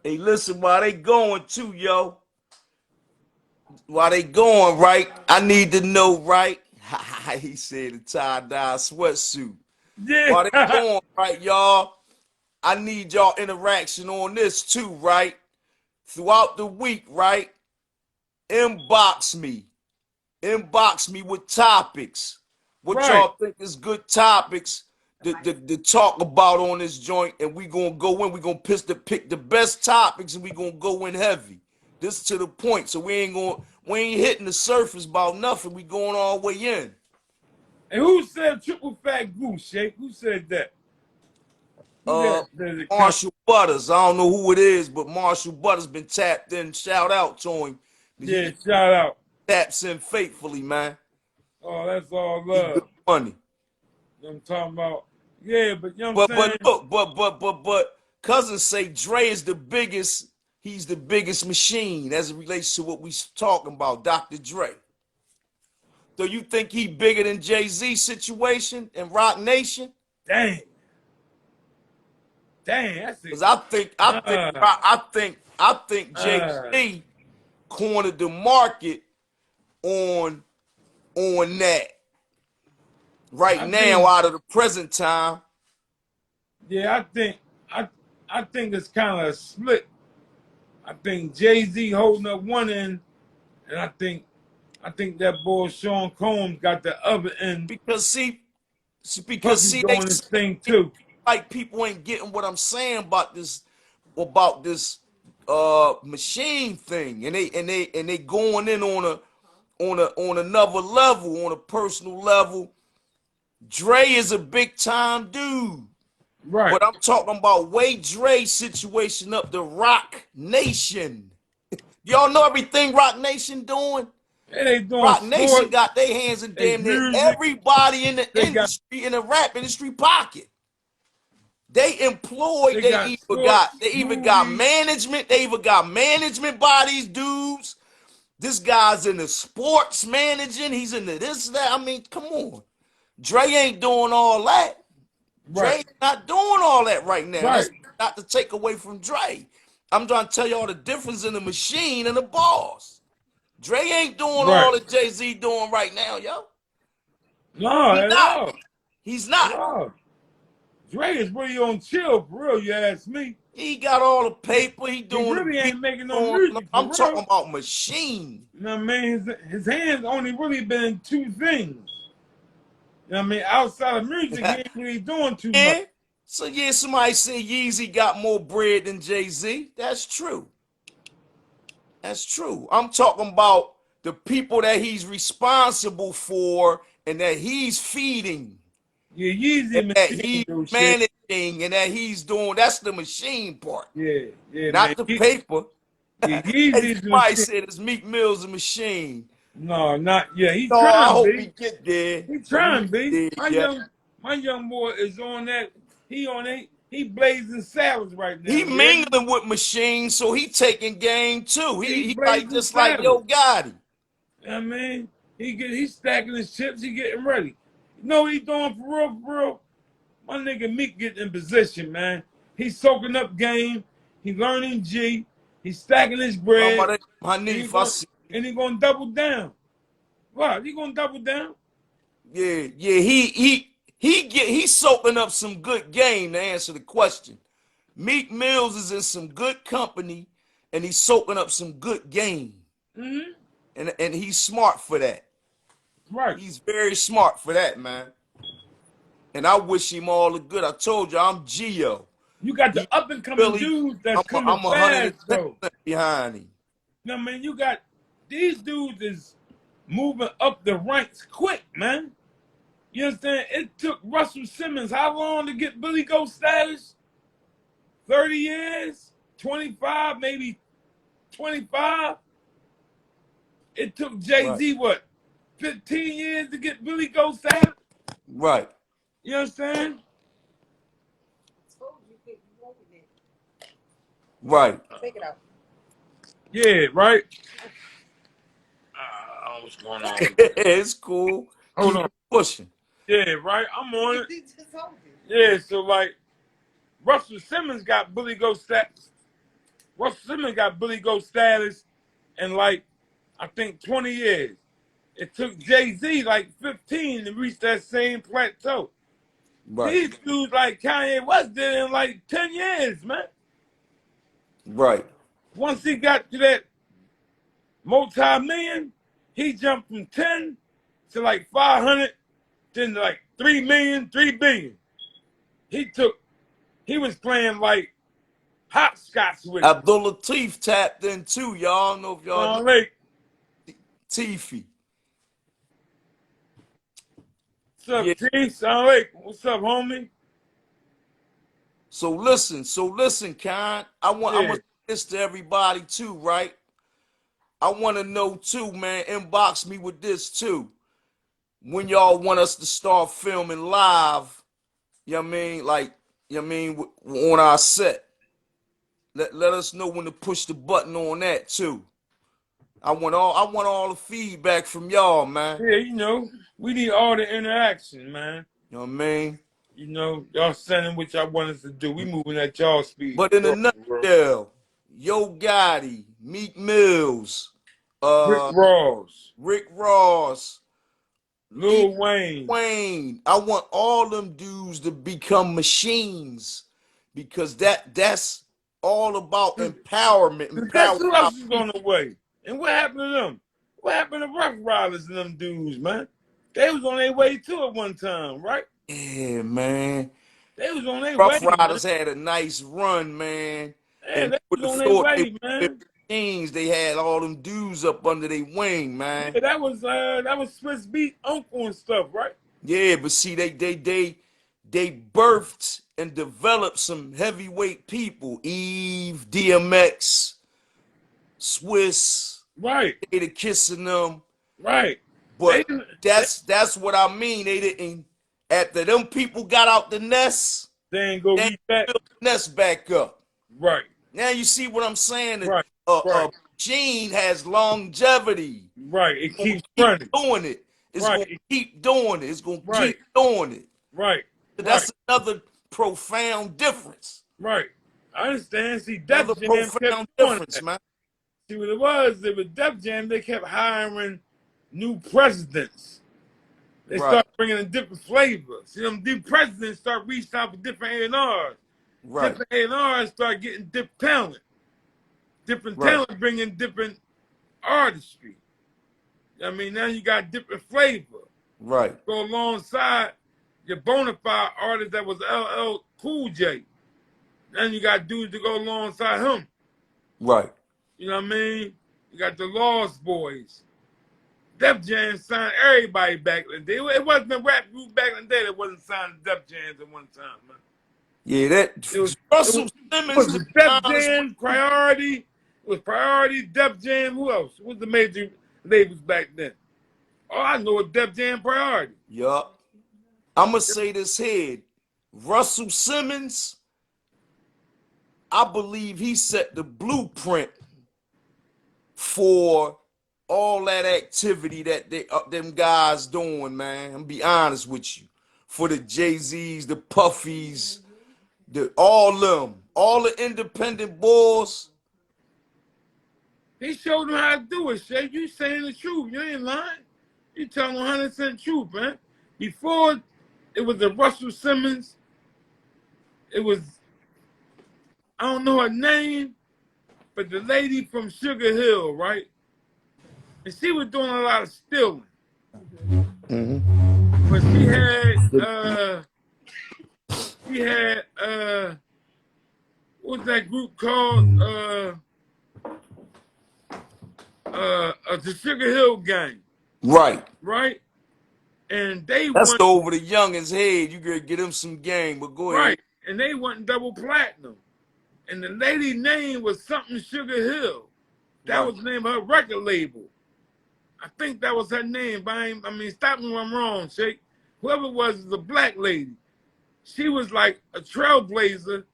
Hey, listen, while they going too, yo. While they going, right? I need to know, right? He said a tie-dye sweatsuit. While they Yeah. going, right, y'all? I need y'all interaction on this too, right? Throughout the week, right? Inbox me. Inbox me with topics. What Right. y'all think is good topics to talk about on this joint, and we gonna go in. We gonna pick the best topics, and we gonna go in heavy. This to the point, so we ain't hitting the surface about nothing. We going all the way in. And who said triple fat goose, Shake? Who said that? Who Uh, that said it come? Marshall Butters. I don't know who it is, but Marshall Butters been tapped in. Shout out to him. Yeah, He shout out. taps in faithfully, man. Oh, that's all He good love. money. You know what I'm talking about? Yeah, but you know what I'm But saying? look, but cousins say Dre is the biggest. He's the biggest machine as it relates to what we talking about, Dr. Dre. Do you think he bigger than Jay-Z situation and Rock Nation? Dang. Dang, that's it. Because Uh, I think uh, Jay-Z cornered the market on that right I now think, out of the present time. yeah, I I think it's kind of split. I think Jay-Z holding up one end, and I think that boy Sean Combs got the other end. Because Puffy they doing his thing too. like people ain't getting what I'm saying about this machine thing, and they going in on another level, on a personal level. Dre is a big time dude, Right. but I'm talking about way Dre situation up the Rock Nation. Y'all know everything Rock Nation doing. And they doing Rock Nation sports, got their hands in they damn near music, everybody in the they got industry, in the rap industry pocket. They employed. they got sports, They even got movies. management. They even got management bodies, dudes. This guy's in the sports managing. He's into this that. I mean, come on. Dre ain't doing all that. Right. Dre not doing all that right now. Right. That's not to take away from Dre. I'm trying to tell y'all the difference in the machine and the boss. Dre ain't doing Right. all that Jay-Z doing right now, yo. No, He's at not. all. He's At not. all. Dre is really on chill for real, you ask me. He got all the paper. He He doing the really beat. ain't making no music for I'm talking real. about machine. You know what I mean? His hands only really been in two things. You know what I mean? Outside of music, he ain't really doing too much. Yeah. So yeah, somebody say Yeezy got more bread than Jay-Z. That's true. That's true. I'm talking about the people that he's responsible for and that he's feeding Yeah, and Yeezy that machine he's do shit. managing and that he's doing. That's the machine part, Yeah, yeah, man. not the paper. Yeah, As Yeezy's a somebody machine. said, it's Meek Mill's a machine. No, not yeah. He No, I trying, hope he B. get there, He but he trying, B. ain't there yet. My young boy is on that. He on it. He blazing salads right now. He You hear me? mingling with machines, so he taking game too. Yeah, he He like blazing just like salads. Yo Gotti. I mean, he's stacking his chips. He getting ready. You know what he doing for real, for real? My nigga Meek getting in position, man. He's soaking up game. He learning G. He's stacking his Talking bread. about that And he Hanif, I going see. and he gonna double down. What? He gonna double down? Yeah, yeah. He's soaking up some good game to answer the question. Meek Mills is in some good company, and he's soaking up some good game, Mm-hmm. and he's smart for that. Right. He's very smart for that, man. And I wish him all the good. I told you I'm Geo. You got He the up and coming really, dudes that's coming I'm fast 110% though. behind him. You know what I mean? You got these dudes is moving up the ranks quick, man. You understand? It took Russell Simmons how long to get Billy Goat status? 30 years? 25, maybe 25? It took Right, Jay-Z, what, 15 years to get Billy Goat status? right, You understand? right. Take it out. Yeah, right? What's going on? It's cool. Hold Keep on. it pushing. Yeah, right? I'm on it. He just told you. Yeah, so like, Russell Simmons got Billy Goat status. Russell Simmons got Billy Goat status in like, I think 20 years. It took Jay-Z like 15 to reach that same plateau. Right, These dudes like Kanye West did in like 10 years, man. right, Once he got to that multi-million, he jumped from 10 to like 500, then to like 3 million, 3 billion. He was playing like hopscotch with it. Abdul Latif tapped in too. Y'all know if y'all know Like, Tiffy. what's up, Yeah. T? Sound like, what's up, homie? So listen, Con. I want Yeah. say this to everybody too, right? I want to know too, man. Inbox me with this too. When y'all want us to start filming live, you know what I mean? Like, you know what I mean, on our set. Let us know when to push the button on that too. I want all the feedback from y'all, man. Yeah, you know, we need all the interaction, man. You know what I mean? You know, y'all sending what y'all want us to do. We moving at y'all speed. But in a Bro. nutshell, Yo Gotti, Meek Mills, Rick Ross, Rick Ross, Lil Wayne. Wayne. I want all them dudes to become machines because that's all about empowerment. Guess Empower who our else is people. on the way? And what happened to them? What happened to Rough Riders and them dudes, man? They was on their way too at one time, right? Yeah, man. They was on their way, Rough man. Riders had a nice run, man. Yeah, And they with was the on their thought they way, were man. machines, they had all them dudes up under their wing, man. Yeah, that was Swiss Beat Uncle and stuff, right? Yeah, but see, they birthed and developed some heavyweight people. Eve, DMX, Swiss, Right, they the kissing them. right. They, But that's what I mean. They didn't after them people got out the nest, they ain't go they reach back. built the nest back up. Right, Now you see what I'm saying? right, right, Gene has longevity. right. It Gonna keeps keep running. doing it. It's gonna Right, keep doing it. It's gonna right, keep doing it. right, right, That's another profound difference. right. I understand. See, Another Def Jam kept profound doing difference, that. man. See what it was? It was Def Jam. They kept hiring new presidents. They Right, start bringing in different flavors. See, them new presidents start reaching out for different A&Rs. right, Different A&Rs start getting different talent. Different right, talent bringing different artistry. I mean, now you got different flavor. right, Go alongside your bona fide artist that was LL Cool J. Then you got dudes to go alongside him. Right. You know what I mean? You got the Lost Boys. Def Jam signed everybody back in the day. It wasn't a rap group back in the day that wasn't signed to Def Jam at one time, man. Yeah, that Russell Simmons. Was Def Jam, Priority. It was Priority, Def Jam. Who else? Who was the major labels back then? All I know is Def Jam, Priority. Yup. I'm going to say this here. Russell Simmons, I believe he set the blueprint for all that activity that them guys doing, man. I'm gonna be honest with you. For the Jay-Z's, the Puffies, all the independent boys. He showed them how to do it, Shay. You saying the truth. You ain't lying. You telling 100% truth, man. Before, it was the Russell Simmons. It was, I don't know her name, but the lady from Sugar Hill, right? And she was doing a lot of stealing. Mm-hmm. But what's that group called? The Sugar Hill Gang. Right. Right? And That's over the youngest head. You gotta get them some game, but go ahead. Right. And they went double platinum. And the lady's name was something Sugar Hill. That was the name of her record label. I think that was her name. But I mean, stop me if I'm wrong, Shake. Whoever it was a black lady. She was like a trailblazer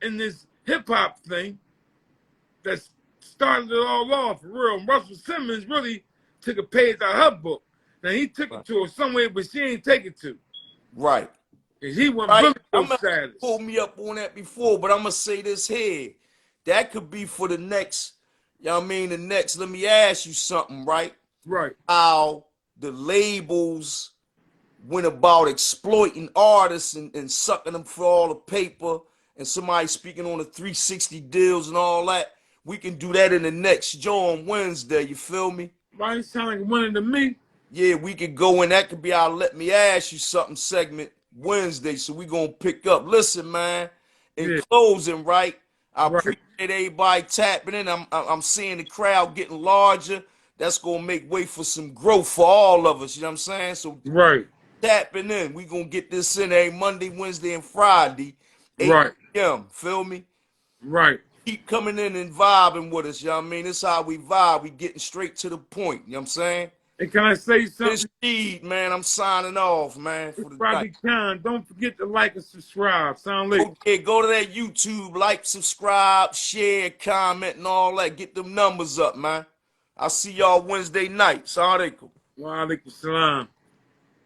in this hip-hop thing that started it all off for real. And Russell Simmons really took a page out of her book. Now, he took it to her somewhere, but she ain't take it to. Right. And he went status. Pulled me up on that before, but I'm going to say this here. That could be for the next, you know what I mean, the next, let me ask you something, right? Right. How the labels went about exploiting artists and sucking them for all the paper and somebody speaking on the 360 deals and all that. We can do that in the next show on Wednesday, you feel me? Why it sound like winning to me? Yeah, we could go in. That could be our Let Me Ask You Something segment Wednesday, so we going to pick up. Listen, man, in closing, right, I appreciate everybody tapping in. I'm seeing the crowd getting larger. That's going to make way for some growth for all of us, you know what I'm saying? So tapping in. We going to get this in every Monday, Wednesday, and Friday, 8 p.m., feel me? Right. Keep coming in and vibing with us, you know what I mean? This is how we vibe. We getting straight to the point, you know what I'm saying? And can I say something? Indeed, man. I'm signing off, man. For the night. Don't forget to like and subscribe. Sound like okay, go to that YouTube, like, subscribe, share, comment, and all that. Get them numbers up, man. I'll see y'all Wednesday night. Assalamu alaikum. Wa alaikum salam.